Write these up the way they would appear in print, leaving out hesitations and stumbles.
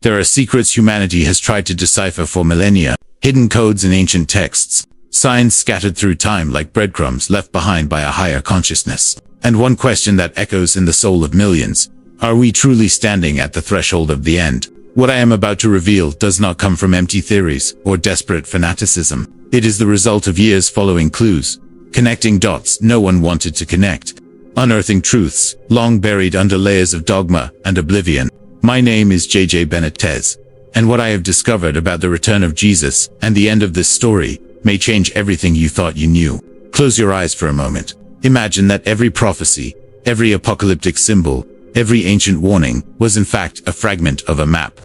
There are secrets humanity has tried to decipher for millennia, hidden codes in ancient texts, signs scattered through time like breadcrumbs left behind by a higher consciousness. And one question that echoes in the soul of millions: are we truly standing at the threshold of the end? What I am about to reveal does not come from empty theories or desperate fanaticism. It is the result of years following clues, connecting dots no one wanted to connect, unearthing truths long buried under layers of dogma and oblivion. My name is JJ BENÍTEZ, and what I have discovered about the return of Jesus and the end of this story may change everything you thought you knew. Close your eyes for a moment. Imagine that every prophecy, every apocalyptic symbol, every ancient warning was in fact a fragment of a map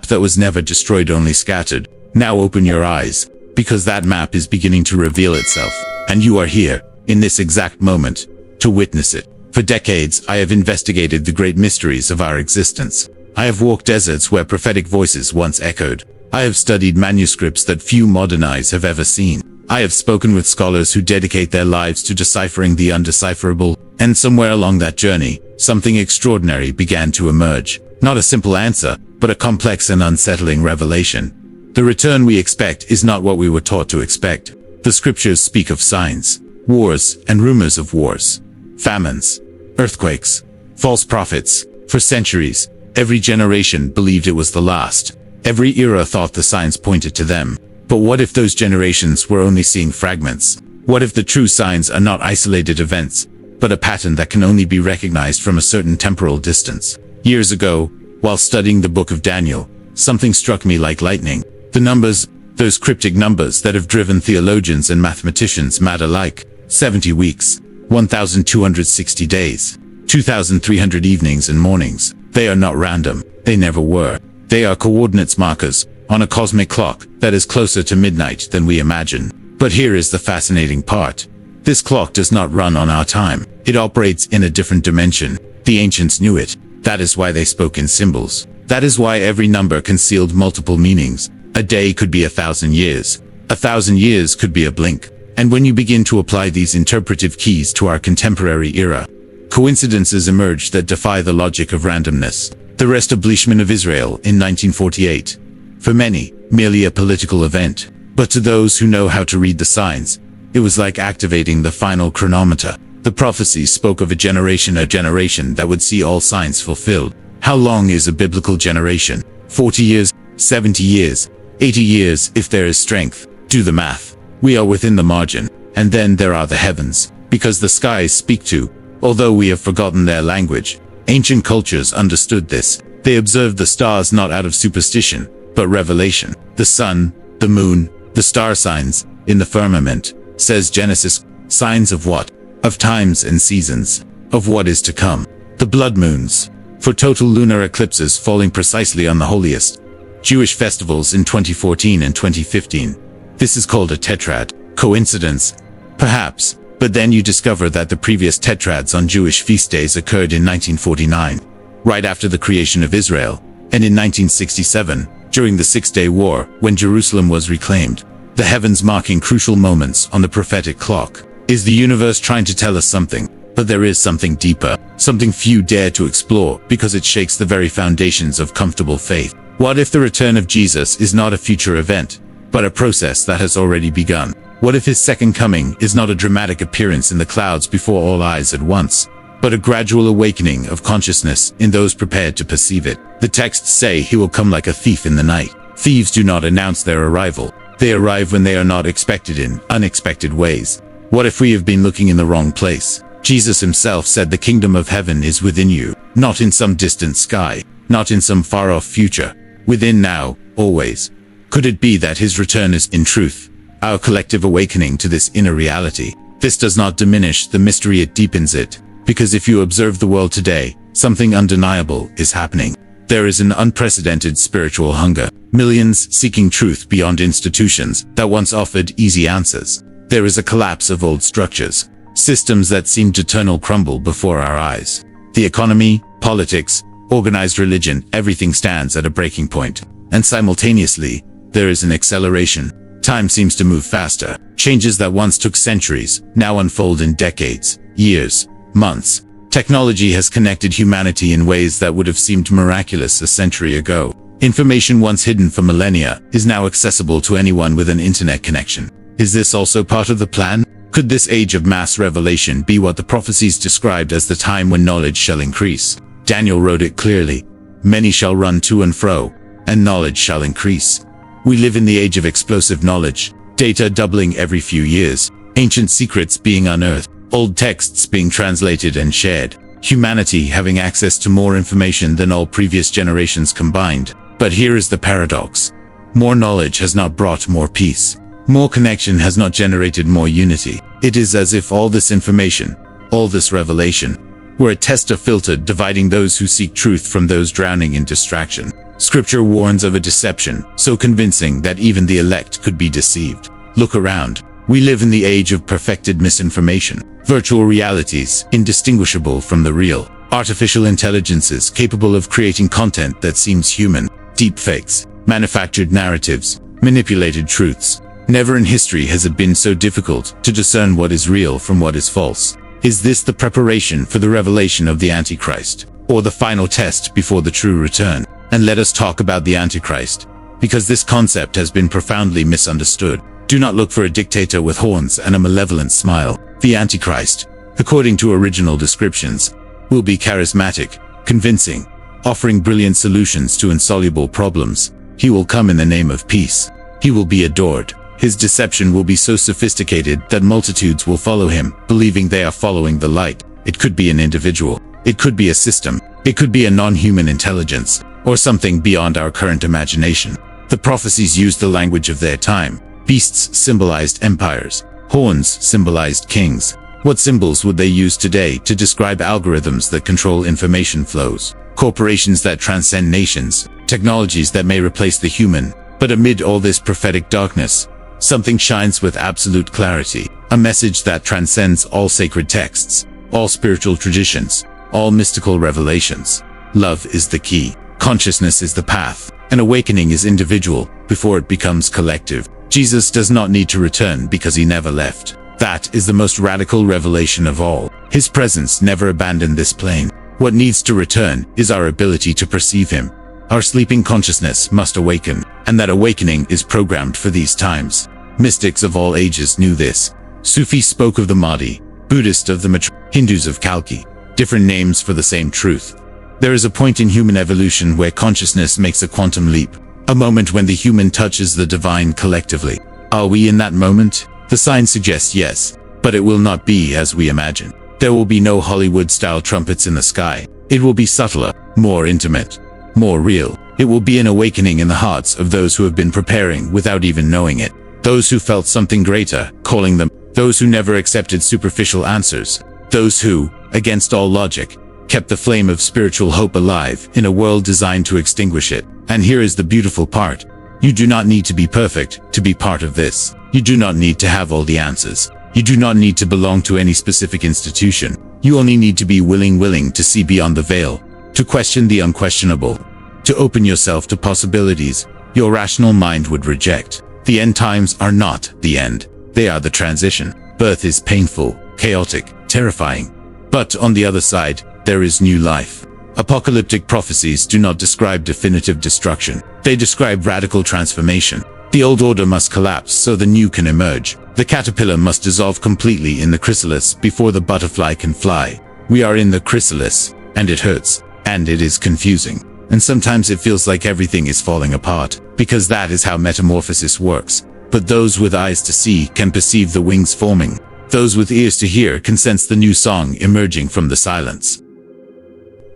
that was never destroyed, only scattered. Now open your eyes, because that map is beginning to reveal itself, and you are here, in this exact moment, to witness it. For decades, I have investigated the great mysteries of our existence. I have walked deserts where prophetic voices once echoed. I have studied manuscripts that few modern eyes have ever seen. I have spoken with scholars who dedicate their lives to deciphering the undecipherable, and somewhere along that journey, something extraordinary began to emerge. Not a simple answer, but a complex and unsettling revelation. The return we expect is not what we were taught to expect. The scriptures speak of signs, wars, and rumors of wars, famines, earthquakes, false prophets. For centuries, every generation believed it was the last. Every era thought the signs pointed to them. But what if those generations were only seeing fragments? What if the true signs are not isolated events, but a pattern that can only be recognized from a certain temporal distance? Years ago, while studying the book of Daniel, something struck me like lightning. The numbers, those cryptic numbers that have driven theologians and mathematicians mad alike. 70 weeks, 1,260 days, 2,300 evenings and mornings. They are not random. They never were. They are coordinates markers on a cosmic clock that is closer to midnight than we imagine. But here is the fascinating part. This clock does not run on our time. It operates in a different dimension. The ancients knew it. That is why they spoke in symbols. That is why every number concealed multiple meanings. A day could be 1,000 years. 1,000 years could be a blink. And when you begin to apply these interpretive keys to our contemporary era, coincidences emerge that defy the logic of randomness. The Reestablishment of Israel in 1948. For many, merely a political event. But to those who know how to read the signs, it was like activating the final chronometer. The prophecies spoke of a generation that would see all signs fulfilled. How long is a biblical generation? 40 years, 70 years, 80 years if there is strength. Do the math. We are within the margin. And then there are the heavens, because the skies speak too. Although we have forgotten their language, ancient cultures understood this. They observed the stars not out of superstition, but revelation. The sun, the moon, the star signs in the firmament, says Genesis, signs of what? Of times and seasons, of what is to come. The blood moons, for total lunar eclipses falling precisely on the holiest Jewish festivals in 2014 and 2015. This is called a tetrad. Coincidence? Perhaps, but then you discover that the previous tetrads on Jewish feast days occurred in 1949, right after the creation of Israel, and in 1967, during the Six-Day War, when Jerusalem was reclaimed. The heavens marking crucial moments on the prophetic clock. Is the universe trying to tell us something? But there is something deeper, something few dare to explore because it shakes the very foundations of comfortable faith. What if the return of Jesus is not a future event, but a process that has already begun? What if his second coming is not a dramatic appearance in the clouds before all eyes at once, but a gradual awakening of consciousness in those prepared to perceive it? The texts say he will come like a thief in the night. Thieves do not announce their arrival. They arrive when they are not expected in unexpected ways. What if we have been looking in the wrong place? Jesus himself said the kingdom of heaven is within you, not in some distant sky, not in some far-off future, within now, always. Could it be that his return is, in truth, our collective awakening to this inner reality? This does not diminish the mystery, it deepens it, because if you observe the world today, something undeniable is happening. There is an unprecedented spiritual hunger, millions seeking truth beyond institutions that once offered easy answers. There is a collapse of old structures, systems that seemed eternal crumble before our eyes. The economy, politics, organized religion, everything stands at a breaking point. And simultaneously, there is an acceleration. Time seems to move faster. Changes that once took centuries now unfold in decades, years, months. Technology has connected humanity in ways that would have seemed miraculous a century ago. Information once hidden for millennia is now accessible to anyone with an internet connection. Is this also part of the plan? Could this age of mass revelation be what the prophecies described as the time when knowledge shall increase? Daniel wrote it clearly. Many shall run to and fro, and knowledge shall increase. We live in the age of explosive knowledge, data doubling every few years, ancient secrets being unearthed, old texts being translated and shared, humanity having access to more information than all previous generations combined. But here is the paradox. More knowledge has not brought more peace. More connection has not generated more unity. It is as if all this information, all this revelation, were a tester filter dividing those who seek truth from those drowning in distraction. Scripture warns of a deception so convincing that even the elect could be deceived. Look around. We live in the age of perfected misinformation. Virtual realities, indistinguishable from the real. Artificial intelligences capable of creating content that seems human. Deepfakes, manufactured narratives, manipulated truths. Never in history has it been so difficult to discern what is real from what is false. Is this the preparation for the revelation of the Antichrist, or the final test before the true return? And let us talk about the Antichrist, because this concept has been profoundly misunderstood. Do not look for a dictator with horns and a malevolent smile. The Antichrist, according to original descriptions, will be charismatic, convincing, offering brilliant solutions to insoluble problems. He will come in the name of peace. He will be adored. His deception will be so sophisticated that multitudes will follow him, believing they are following the light. It could be an individual. It could be a system. It could be a non-human intelligence, or something beyond our current imagination. The prophecies used the language of their time. Beasts symbolized empires. Horns symbolized kings. What symbols would they use today to describe algorithms that control information flows? Corporations that transcend nations. Technologies that may replace the human. But amid all this prophetic darkness, something shines with absolute clarity. A message that transcends all sacred texts, all spiritual traditions, all mystical revelations. Love is the key. Consciousness is the path. An awakening is individual before it becomes collective. Jesus does not need to return because he never left. That is the most radical revelation of all. His presence never abandoned this plane. What needs to return is our ability to perceive him. Our sleeping consciousness must awaken, and that awakening is programmed for these times. Mystics of all ages knew this. Sufis spoke of the Mahdi, Buddhists of the Maitreya, Hindus of Kalki. Different names for the same truth. There is a point in human evolution where consciousness makes a quantum leap. A moment when the human touches the divine collectively. Are we in that moment? The sign suggests yes, but it will not be as we imagine. There will be no Hollywood-style trumpets in the sky. It will be subtler, more intimate, more real. It will be an awakening in the hearts of those who have been preparing without even knowing it. Those who felt something greater, calling them. Those who never accepted superficial answers. Those who, against all logic, kept the flame of spiritual hope alive in a world designed to extinguish it. And here is the beautiful part. You do not need to be perfect to be part of this. You do not need to have all the answers. You do not need to belong to any specific institution. You only need to be willing to see beyond the veil, to question the unquestionable, to open yourself to possibilities your rational mind would reject. The end times are not the end. They are the transition. Birth is painful, chaotic, terrifying. But on the other side, there is new life. Apocalyptic prophecies do not describe definitive destruction. They describe radical transformation. The old order must collapse so the new can emerge. The caterpillar must dissolve completely in the chrysalis before the butterfly can fly. We are in the chrysalis, and it hurts, and it is confusing. And sometimes it feels like everything is falling apart, because that is how metamorphosis works. But those with eyes to see can perceive the wings forming. Those with ears to hear can sense the new song emerging from the silence.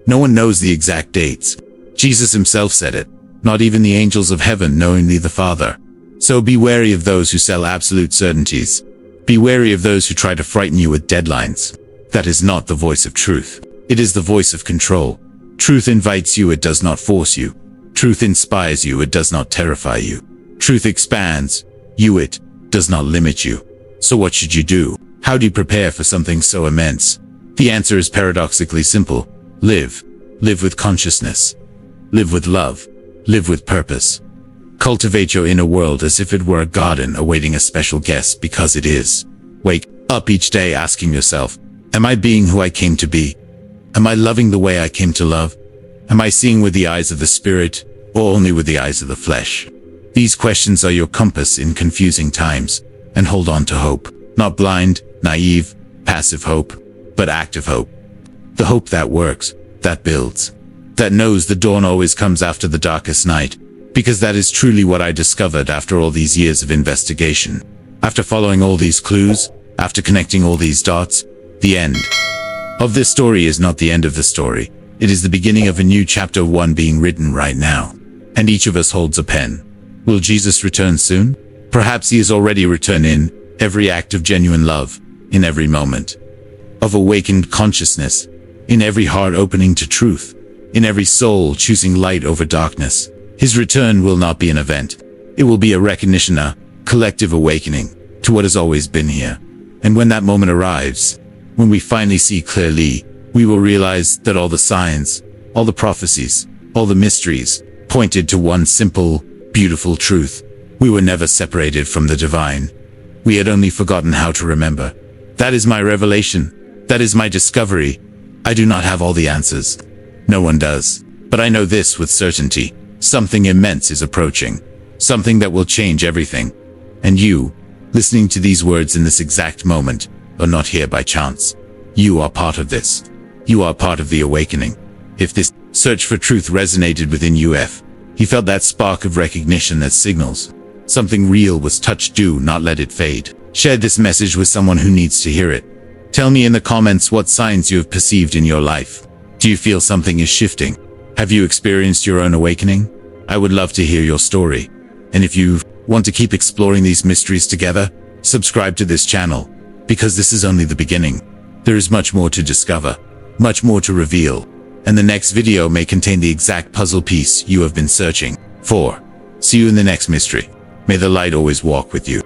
No one knows the exact dates. Jesus himself said it. Not even the angels of heaven know, only the Father. So be wary of those who sell absolute certainties. Be wary of those who try to frighten you with deadlines. That is not the voice of truth. It is the voice of control. Truth invites you, it does not force you. Truth inspires you, it does not terrify you. Truth expands you, it does not limit you. So what should you do? How do you prepare for something so immense? The answer is paradoxically simple. Live. Live with consciousness. Live with love. Live with purpose. Cultivate your inner world as if it were a garden awaiting a special guest, because it is. Wake up each day asking yourself, am I being who I came to be? Am I loving the way I came to love? Am I seeing with the eyes of the Spirit? or only with the eyes of the flesh? These questions are your compass in confusing times, and hold on to hope. Not blind, naive, passive hope, but active hope. The hope that works, that builds, that knows the dawn always comes after the darkest night, because that is truly what I discovered after all these years of investigation. After following all these clues, after connecting all these dots, the end of this story is not the end of the story. It is the beginning of a new chapter 1 being written right now. And each of us holds a pen. Will Jesus return soon? Perhaps he has already returned in every act of genuine love, in every moment of awakened consciousness, in every heart opening to truth, in every soul choosing light over darkness. His return will not be an event. It will be a recognition, a collective awakening to what has always been here. And when that moment arrives, when we finally see clearly, we will realize that all the signs, all the prophecies, all the mysteries pointed to one simple, beautiful truth. We were never separated from the divine. We had only forgotten how to remember. That is my revelation. That is my discovery. I do not have all the answers. No one does. But I know this with certainty. Something immense is approaching. Something that will change everything. And you, listening to these words in this exact moment, are not here by chance. You are part of this. You are part of the awakening. If this search for truth resonated within you, he felt that spark of recognition that signals something real was touched, do not let it fade. Share this message with someone who needs to hear it. Tell me in the comments what signs you have perceived in your life. Do you feel something is shifting? Have you experienced your own awakening? I would love to hear your story. And if you want to keep exploring these mysteries together, subscribe to this channel, because this is only the beginning. There is much more to discover, much more to reveal, and the next video may contain the exact puzzle piece you have been searching for. See you in the next mystery. May the light always walk with you.